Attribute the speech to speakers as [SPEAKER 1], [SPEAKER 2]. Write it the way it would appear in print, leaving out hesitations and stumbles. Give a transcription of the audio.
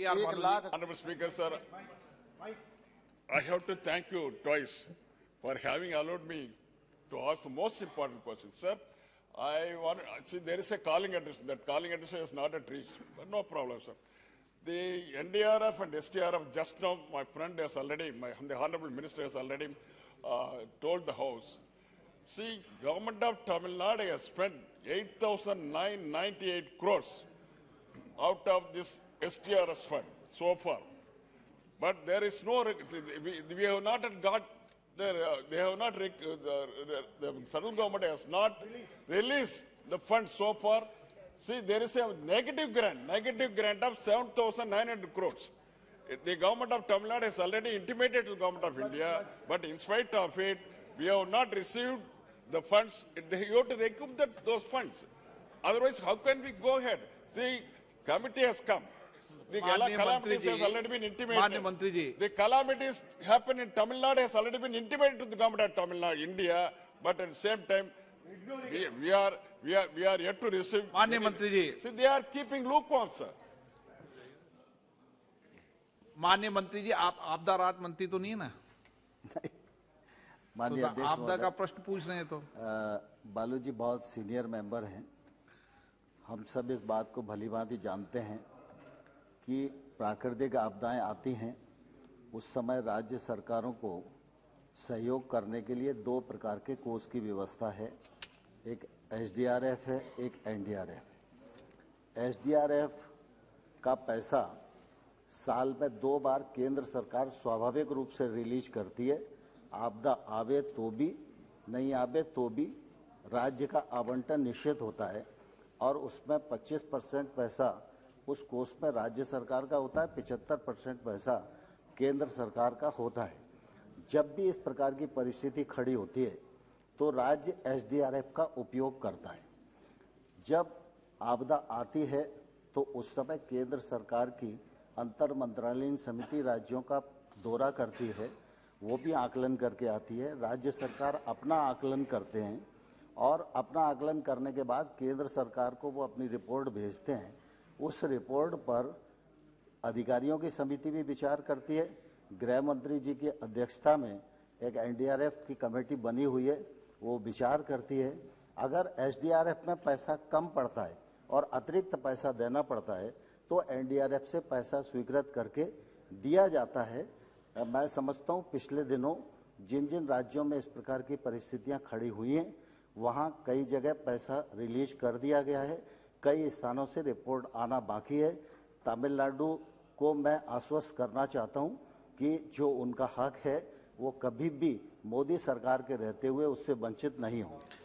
[SPEAKER 1] 1 lakh.
[SPEAKER 2] Honorable Speaker, sir, I have to thank you twice for having allowed me to ask the most important question. Sir, I want see there is a calling address. That calling address is not at reach, but no problem, sir. The NDRF and SDRF just now, my friend has already, the Honorable Minister has already told the House. See, Government of Tamil Nadu has spent 8,998 crores out of this SDRS fund so far. But there is no, we have not got, they have not, the central government has not released the fund so far. See, there is a negative grant of 7,900 crores. The government of Tamil Nadu has already intimated to the government of India, but in spite of it, we have not received the funds. They have to recoup those funds. Otherwise, how can we go ahead? See, committee has come. The calamities has already been intimated. The calamities happen in Tamil Nadu has already been intimated to the government of Tamil Nadu, India, but at the same time, we are yet to receive.
[SPEAKER 3] माननीय मंत्री जी,
[SPEAKER 2] See, they are keeping lukewarm, sir.
[SPEAKER 3] माननीय मंत्री जी, आप आपदा राहत मंत्री तो नहीं है ना?
[SPEAKER 1] माननीय
[SPEAKER 3] तो
[SPEAKER 1] अध्यक्ष
[SPEAKER 3] आपदा का प्रश्न पूछ रहे हैं तो
[SPEAKER 1] बालू जी बहुत सीनियर मेंबर हैं। हम सब इस बात को भलीभांति जानते हैं कि प्राकृतिक आपदाएं आती हैं, उस समय राज्य सरकारों को सहयोग करने के लिए 2 प्रकार के कोष की व्यवस्था है। एक एसडीआरएफ है, एक एनडीआरएफ है। एसडीआरएफ का पैसा साल में 2 बार केंद्र सरकार स्वाभाविक रूप से रिलीज करती है। आपदा आवे तो भी, नहीं आवे तो भी राज्य का आवंटन निश्चित होता है और उसमें 25% पैसा उस कोष में राज्य सरकार का होता है, 75% पैसा केंद्र सरकार का होता है। जब भी इस प्रकार की परिस्थिति खड़ी होती है तो राज्य एसडीआरएफ का उपयोग करता है। जब आपदा आती है तो उस समय केंद्र सरकार की अंतर मंत्रालयीन समिति राज्यों का दौरा करती है, वो भी आकलन करके आती है। राज्य सरकार अपना आकलन करते हैं और अपना आकलन करने के बाद केंद्र सरकार को वो अपनी रिपोर्ट भेजते हैं। उस रिपोर्ट पर अधिकारियों की समिति भी विचार करती है। गृह मंत्री जी की अध्यक्षता में एक एनडीआरएफ की कमेटी बनी हुई है, वो विचार करती है। अगर एसडीआरएफ में पैसा कम पड़ता है और अतिरिक्त पैसा देना पड़ता है तो एनडीआरएफ से पैसा स्वीकृत करके दिया जाता है। मैं समझता हूँ पिछले दिनों जिन जिन राज्यों में इस प्रकार की परिस्थितियाँ खड़ी हुई हैं वहाँ कई जगह पैसा रिलीज कर दिया गया है, कई स्थानों से रिपोर्ट आना बाकी है। तमिलनाडु को मैं आश्वस्त करना चाहता हूँ कि जो उनका हक है वो कभी भी मोदी सरकार के रहते हुए उससे वंचित नहीं होंगे।